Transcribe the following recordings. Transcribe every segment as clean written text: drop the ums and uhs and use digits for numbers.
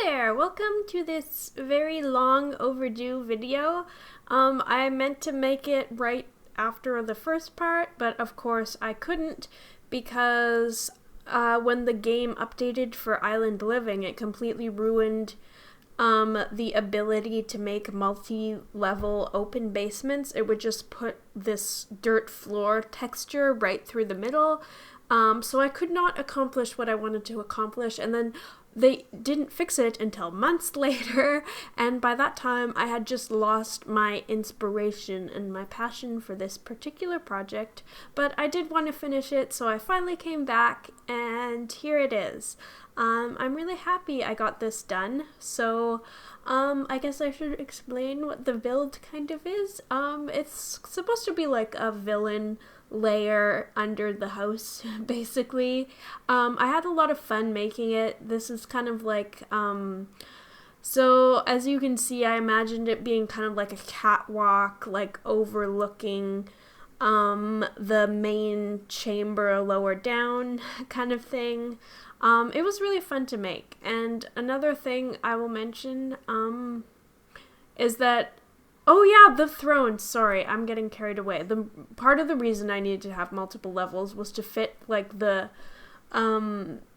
there! Welcome to this very long overdue video. I meant to make it right after the first part, but of course I couldn't because when the game updated for Island Living, it completely ruined the ability to make multi-level open basements. It would just put this dirt floor texture right through the middle. So I could not accomplish what I wanted to accomplish, and then they didn't fix it until months later, and by that time I had just lost my inspiration and my passion for this particular project, but I did want to finish it, so I finally came back, and here it is. I'm really happy I got this done, so I guess I should explain what the build kind of is. It's supposed to be like a villain layer under the house, basically. I had a lot of fun making it. This is kind of like, so as you can see, I imagined it being kind of like a catwalk, like overlooking the main chamber lower down kind of thing. It was really fun to make. And another thing I will mention is that, oh yeah, the throne. Sorry, I'm getting carried away. The part of the reason I needed to have multiple levels was to fit like the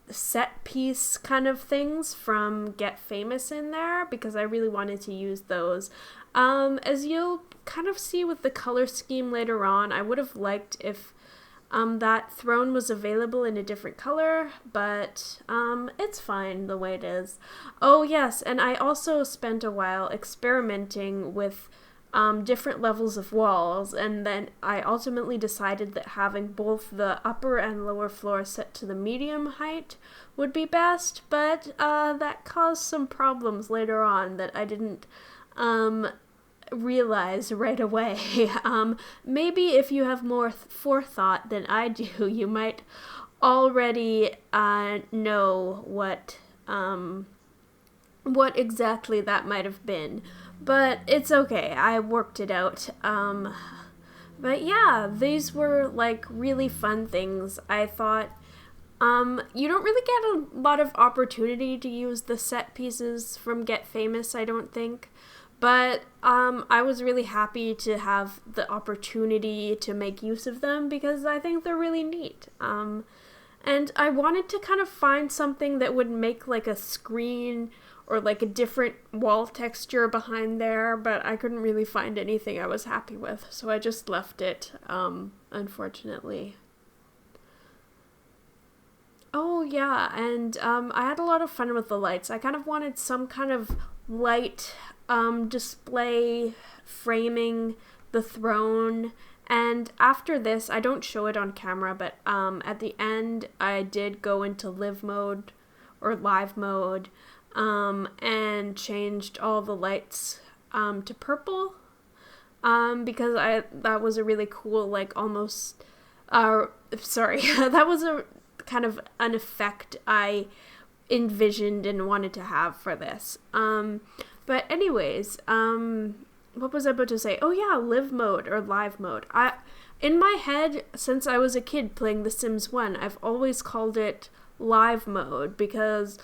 set piece kind of things from Get Famous in there, because I really wanted to use those. As you'll kind of see with the color scheme later on, I would have liked if that throne was available in a different color, but it's fine the way it is. Oh yes, and I also spent a while experimenting with different levels of walls, and then I ultimately decided that having both the upper and lower floor set to the medium height would be best, but that caused some problems later on that I didn't realize right away. Maybe if you have more forethought than I do, you might already know what exactly that might have been. But it's okay, I worked it out. But yeah, these were like really fun things. I thought you don't really get a lot of opportunity to use the set pieces from Get Famous, I don't think. But I was really happy to have the opportunity to make use of them because I think they're really neat. And I wanted to kind of find something that would make like a screen or like a different wall texture behind there, but I couldn't really find anything I was happy with, so I just left it, unfortunately. Oh yeah, and I had a lot of fun with the lights. I kind of wanted some kind of light display framing the throne, and after this, I don't show it on camera, but at the end I did go into live mode or live mode and changed all the lights to purple because that was a really cool, like almost sorry that was a kind of an effect I envisioned and wanted to have for this. But anyways, what was I about to say? Oh yeah, live mode or live mode. In my head, since I was a kid playing The Sims 1, I've always called it live mode because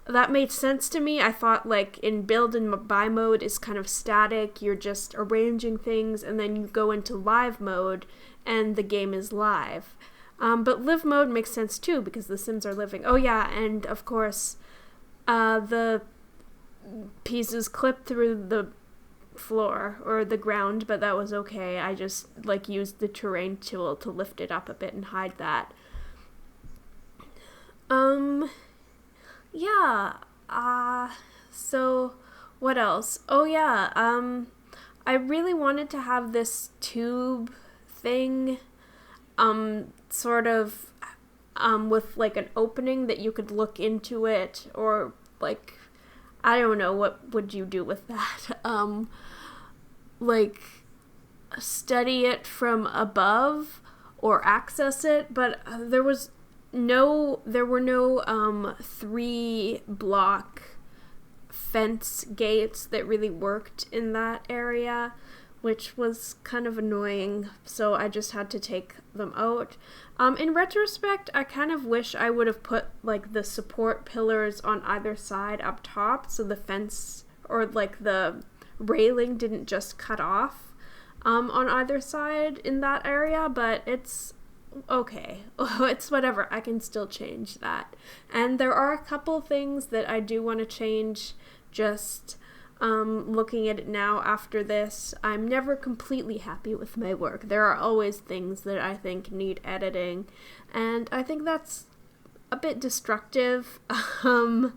that made sense to me. I thought like in build and buy mode is kind of static, you're just arranging things, and then you go into live mode and the game is live. But live mode makes sense too because the Sims are living. Oh yeah, and of course, the pieces clipped through the floor or the ground, but that was okay. I just like used the terrain tool to lift it up a bit and hide that. Yeah, so what else? Oh yeah, I really wanted to have this tube thing, sort of, with like an opening that you could look into it, or like, I don't know, what would you do with that? Like, study it from above or access it, but there were no 3-block fence gates that really worked in that area, which was kind of annoying, so I just had to take them out. In retrospect, I kind of wish I would have put like the support pillars on either side up top, so the fence or like the railing didn't just cut off on either side in that area, but it's okay. It's whatever. I can still change that. And there are a couple things that I do want to change, just looking at it now after this. I'm never completely happy with my work. There are always things that I think need editing, and I think that's a bit destructive. I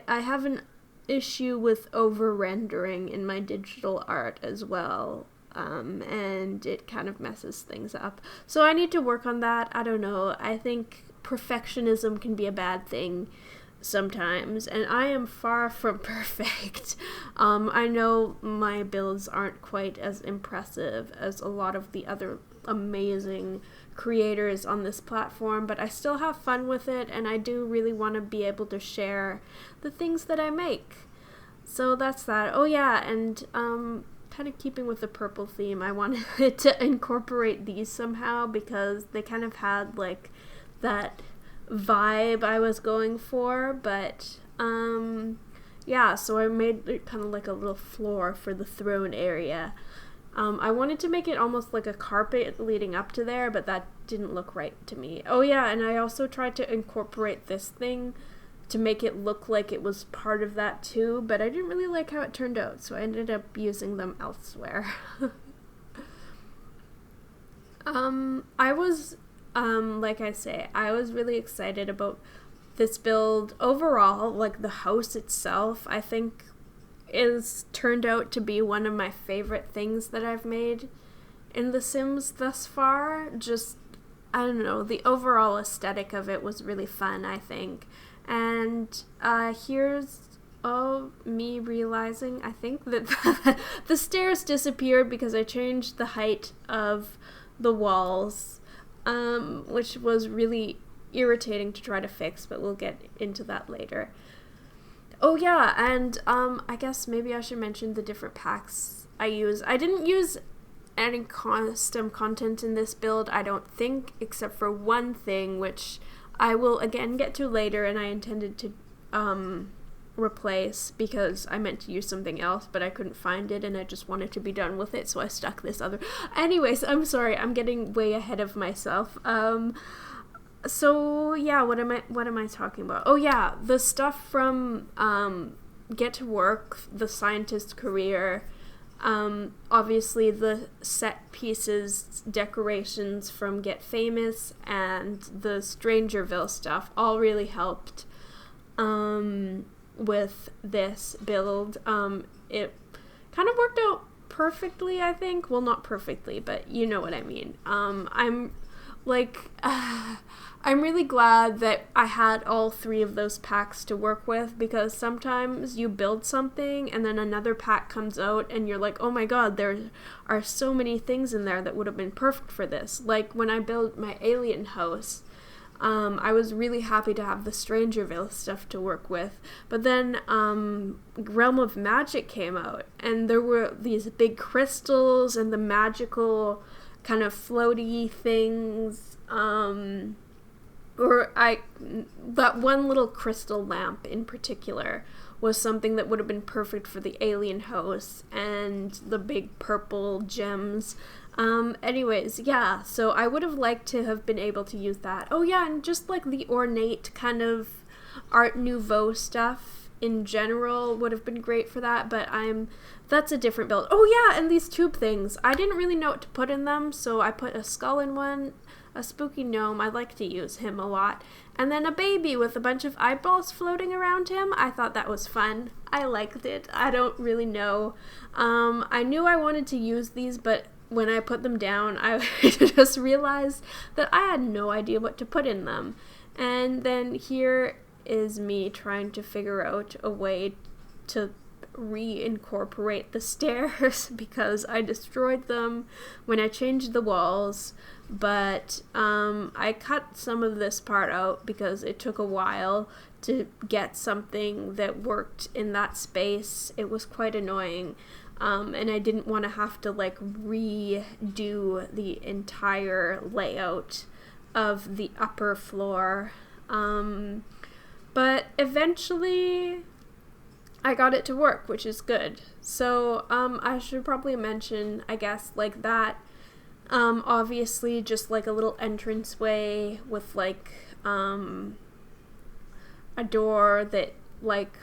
have an issue with over-rendering in my digital art as well, and it kind of messes things up. So I need to work on that. I don't know. I think perfectionism can be a bad thing sometimes, and I am far from perfect. I know my builds aren't quite as impressive as a lot of the other amazing creators on this platform, but I still have fun with it, and I do really want to be able to share the things that I make. So that's that. Oh yeah, and kind of keeping with the purple theme, I wanted to incorporate these somehow because they kind of had like that vibe I was going for, but yeah, so I made it kind of like a little floor for the throne area. I wanted to make it almost like a carpet leading up to there, but that didn't look right to me. Oh yeah, and I also tried to incorporate this thing to make it look like it was part of that too, but I didn't really like how it turned out, so I ended up using them elsewhere. I was like I say, I was really excited about this build. Overall, like the house itself, I think is turned out to be one of my favorite things that I've made in The Sims thus far. Just, I don't know, the overall aesthetic of it was really fun, I think. And here's me realizing, I think, that the stairs disappeared because I changed the height of the walls, which was really irritating to try to fix, but we'll get into that later. Oh yeah, and I guess maybe I should mention the different packs I use. I didn't use any custom content in this build, I don't think, except for one thing, which I will again get to later, and I intended to replace because I meant to use something else, but I couldn't find it, and I just wanted to be done with it, so I stuck this other. Anyways, I'm sorry, I'm getting way ahead of myself. So yeah, what am I talking about? Oh yeah, the stuff from Get to Work, the scientist career, obviously the set pieces, decorations from Get Famous, and the Strangerville stuff all really helped with this build. It kind of worked out perfectly, I think. Well, not perfectly, but you know what I mean. I'm really glad that I had all three of those packs to work with, because sometimes you build something and then another pack comes out and you're like, oh my god, there are so many things in there that would have been perfect for this. Like when I built my alien house, I was really happy to have the Strangerville stuff to work with, but then Realm of Magic came out and there were these big crystals and the magical kind of floaty things, that one little crystal lamp in particular was something that would have been perfect for the alien house, and the big purple gems. Anyways, yeah, so I would have liked to have been able to use that. Oh yeah, and just like the ornate kind of Art Nouveau stuff in general would have been great for that, but that's a different build. Oh yeah, and these tube things. I didn't really know what to put in them, so I put a skull in one, a spooky gnome, I like to use him a lot, and then a baby with a bunch of eyeballs floating around him. I thought that was fun. I liked it. I don't really know. I knew I wanted to use these, but when I put them down, I just realized that I had no idea what to put in them. And then here is me trying to figure out a way to reincorporate the stairs because I destroyed them when I changed the walls, but I cut some of this part out because it took a while to get something that worked in that space. It was quite annoying. and I didn't want to have to like redo the entire layout of the upper floor. But eventually I got it to work, which is good. So I should probably mention, I guess, like that. Obviously just like a little entranceway with like a door that, like,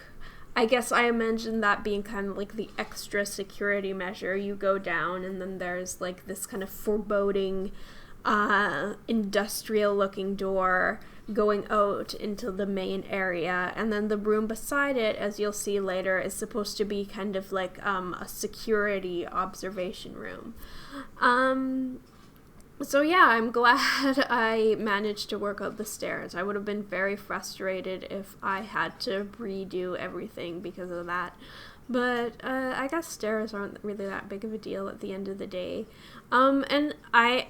I guess I imagine that being kind of like the extra security measure. You go down and then there's like this kind of foreboding industrial looking door going out into the main area, and then the room beside it, as you'll see later, is supposed to be kind of like a security observation room. So yeah, I'm glad I managed to work out the stairs. I would have been very frustrated if I had to redo everything because of that. But I guess stairs aren't really that big of a deal at the end of the day. And I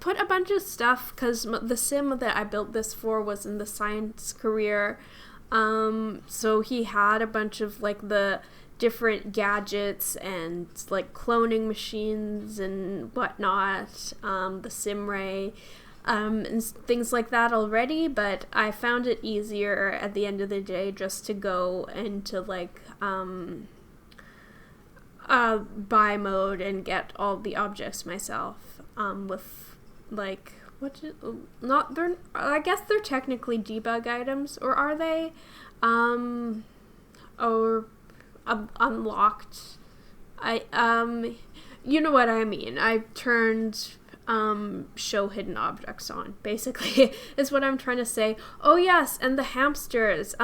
put a bunch of stuff, because the sim that I built this for was in the science career. So he had a bunch of like the different gadgets and like cloning machines and whatnot, the sim ray, and things like that already, but I found it easier at the end of the day just to go into like buy mode and get all the objects myself, with like I guess they're technically debug items, or are they or unlocked. You know what I mean. I turned show hidden objects on, basically, is what I'm trying to say. Oh yes, and the hamsters.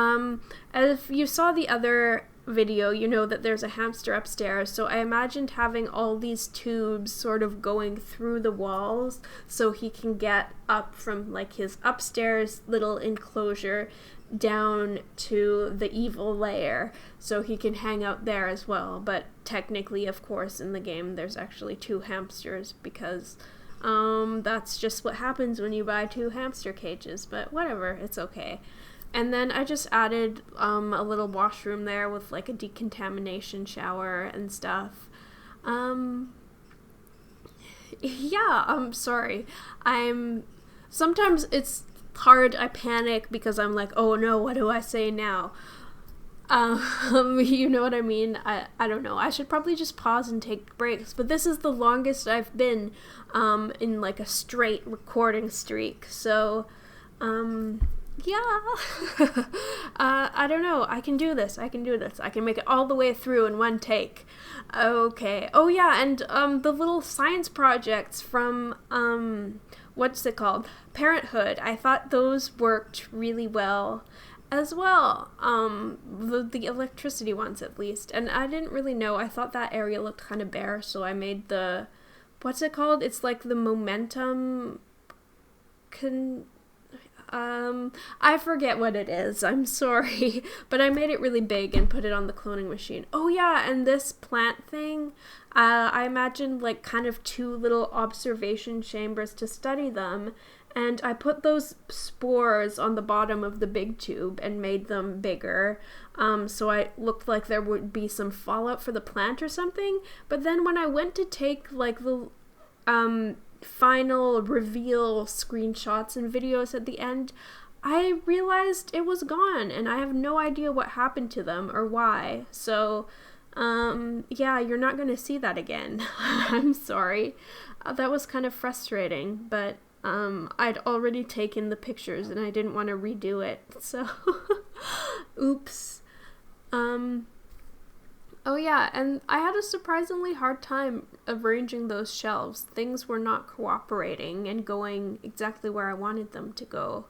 If you saw the other video, you know that there's a hamster upstairs, so I imagined having all these tubes sort of going through the walls so he can get up from like his upstairs little enclosure down to the evil lair, so he can hang out there as well. But technically, of course, in the game there's actually 2 hamsters, because that's just what happens when you buy 2 hamster cages, but whatever, it's okay. And then I just added a little washroom there with like a decontamination shower and stuff. Yeah, I'm sorry. Sometimes it's hard, I panic because I'm like, oh no, what do I say now? You know what I mean? I don't know. I should probably just pause and take breaks, but this is the longest I've been in like a straight recording streak, so yeah. I don't know. I can do this. I can make it all the way through in one take. Okay. Oh yeah, and the little science projects from what's it called? Parenthood. I thought those worked really well as well. The electricity ones, at least. And I didn't really know. I thought that area looked kind of bare, so I made the, what's it called? It's like the momentum I forget what it is, I'm sorry, but I made it really big and put it on the cloning machine. Oh yeah, and this plant thing, I imagined like kind of 2 little observation chambers to study them, and I put those spores on the bottom of the big tube and made them bigger, so I looked like there would be some fallout for the plant or something. But then when I went to take like the final reveal screenshots and videos at the end, I realized it was gone, and I have no idea what happened to them or why. So yeah, you're not gonna see that again. I'm sorry. That was kind of frustrating, but I'd already taken the pictures and I didn't want to redo it, so oops. Oh yeah, and I had a surprisingly hard time arranging those shelves. Things were not cooperating and going exactly where I wanted them to go.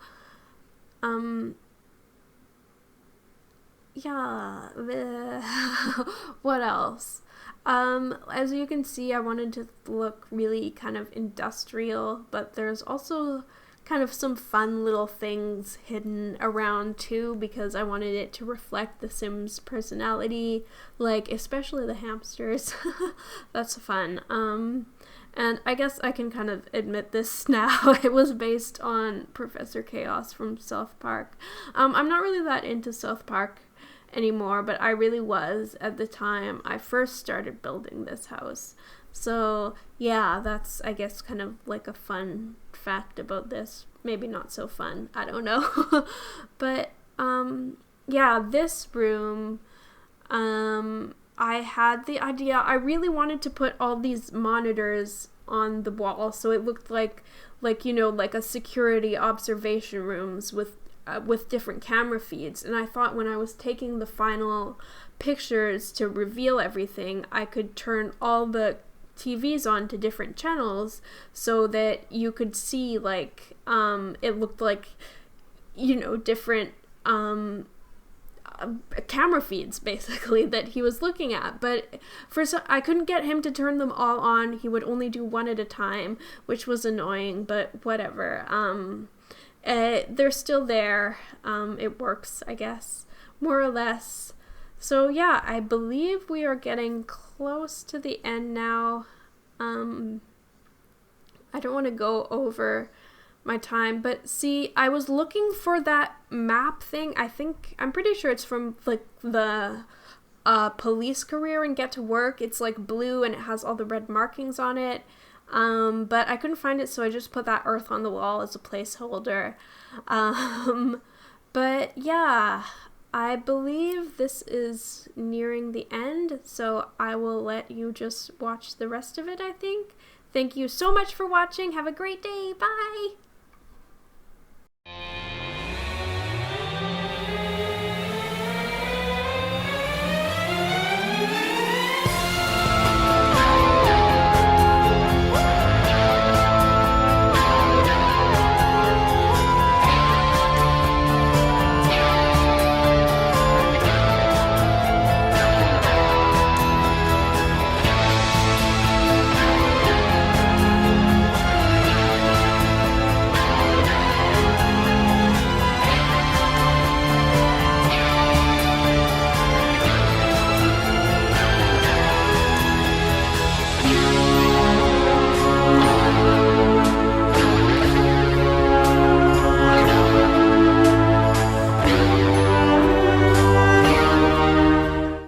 Yeah, what else? As you can see, I wanted to look really kind of industrial, but there's also kind of some fun little things hidden around too, because I wanted it to reflect the Sims' personality, like especially the hamsters. That's fun. And I guess I can kind of admit this now. It was based on Professor Chaos from South Park. I'm not really that into South Park anymore, but I really was at the time I first started building this house. So yeah, that's, I guess, kind of like a fun fact about this. Maybe not so fun, I don't know. But yeah, this room, I had the idea, I really wanted to put all these monitors on the wall so it looked like you know, like a security observation rooms with different camera feeds. And I thought when I was taking the final pictures to reveal everything, I could turn all the TVs on to different channels so that you could see, like, it looked like, you know, different camera feeds basically that he was looking at. But I couldn't get him to turn them all on. He would only do one at a time, which was annoying, but whatever. They're still there. It works, I guess, more or less. So yeah, I believe we are getting close to the end now. I don't want to go over my time, but see, I was looking for that map thing. I'm pretty sure it's from like the police career and Get to Work. It's like blue and it has all the red markings on it. But I couldn't find it, so I just put that earth on the wall as a placeholder. But yeah, I believe this is nearing the end, so I will let you just watch the rest of it, I think. Thank you so much for watching. Have a great day. Bye!